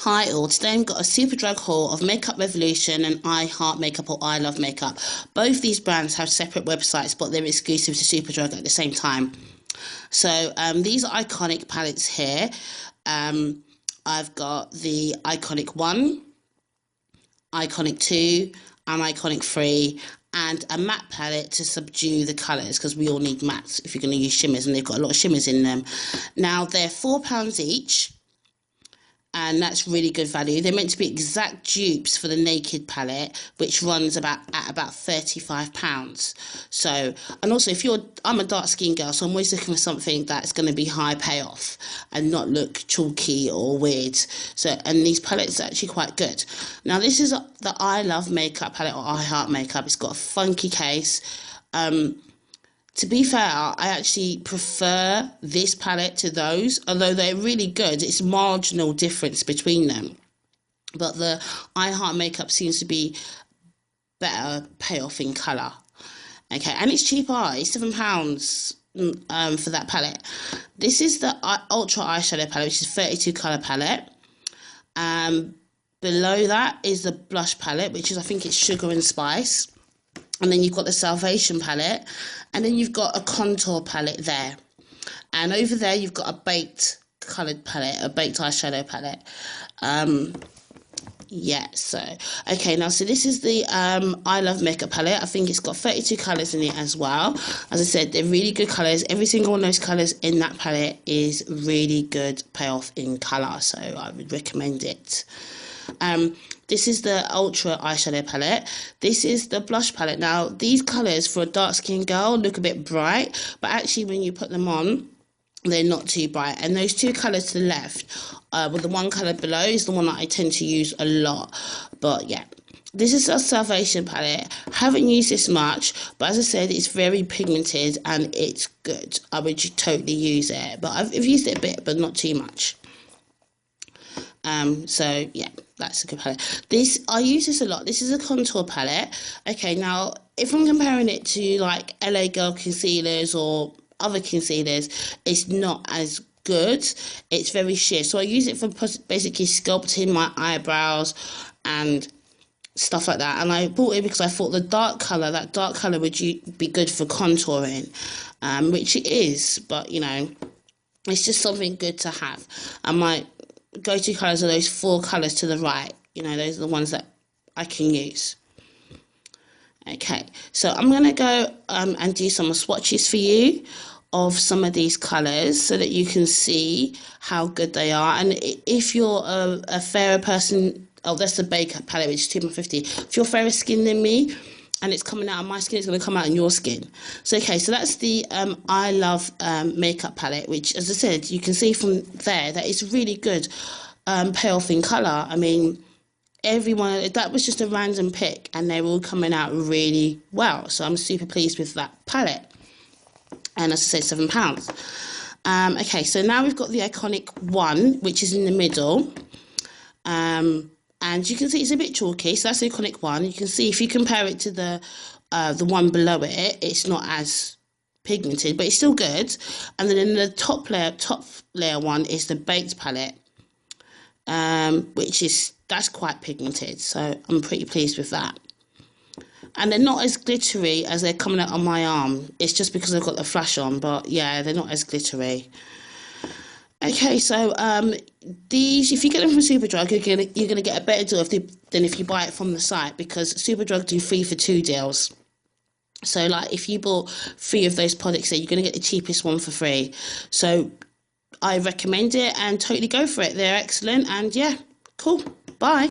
Hi all, today I've got a super drug haul of Makeup Revolution and I Heart Makeup or I Love Makeup. Both these brands have separate websites, but they're exclusive to Superdrug at the same time. So these are iconic palettes here. I've got the Iconic 1, Iconic 2 and Iconic 3, and a matte palette to subdue the colours, because we all need mattes if you're going to use shimmers, and they've got a lot of shimmers in them. Now they're £4 each, and that's really good value. They're meant to be exact dupes for the Naked palette, which runs at about £35. So, and also I'm a dark skin girl, so I'm always looking for something that's going to be high payoff and not look chalky or weird. So, and these palettes are actually quite good. Now this is the I Love Makeup palette or I Heart Makeup. It's got a funky case. To be fair, I actually prefer this palette to those, although they're really good. It's marginal difference between them. But the I Heart Makeup seems to be better payoff in colour. Okay, and it's cheaper. It's £7 for that palette. This is the Ultra Eyeshadow palette, which is 32 colour palette. Below that is the blush palette, which is, I think it's Sugar and Spice. And then you've got the Salvation palette, and then you've got a contour palette there. And over there you've got a baked coloured palette, a baked eyeshadow palette. Yeah, so, okay, now, so this is the I Love Makeup palette. I think it's got 32 colours in it as well. As I said, they're really good colours. Every single one of those colours in that palette is really good payoff in colour, so I would recommend it. This is the Ultra Eyeshadow palette. This is the blush palette. Now, these colours for a dark skin girl look a bit bright, but actually when you put them on, they're not too bright. And those two colours to the left, with the one colour below, is the one that I tend to use a lot. But yeah, this is a Salvation palette. Haven't used this much, but as I said, it's very pigmented and it's good. I would totally use it, but I've used it a bit, but not too much. So yeah, that's a good palette. I use this a lot. This is a contour palette. Okay, now if I'm comparing it to like LA Girl concealers or other concealers, it's not as good. It's very sheer. So I use it for basically sculpting my eyebrows and stuff like that. And I bought it because I thought that dark colour would be good for contouring, which it is, but you know, it's just something good to have. And my go-to colours are those 4 colours to the right. You know, those are the ones that I can use. Okay, so I'm going to go and do some swatches for you of some of these colours so that you can see how good they are. And if you're a fairer person, that's the Baker palette, which is £2.50. If you're fairer skin than me and it's coming out of my skin, it's going to come out in your skin. So, okay, so that's the I Love Makeup palette, which, as I said, you can see from there that it's really good payoff in colour. I mean, everyone, that was just a random pick, and they're all coming out really well. So I'm super pleased with that palette. And as I said, £7. Okay, so now we've got the Iconic 1, which is in the middle. And you can see it's a bit chalky, so that's the Iconic 1. You can see if you compare it to the one below it, it's not as pigmented, but it's still good. And then in the top layer one is the Baked palette, that's quite pigmented, so I'm pretty pleased with that. And they're not as glittery as they're coming out on my arm. It's just because I've got the flash on, but yeah, they're not as glittery. Okay, so these, if you get them from Superdrug, you're gonna get a better deal than if you buy it from the site, because Superdrug do 3 for 2 deals. So like if you bought 3 of those products there, you're gonna get the cheapest one for free. So I recommend it and totally go for it. They're excellent, and yeah, cool. Bye.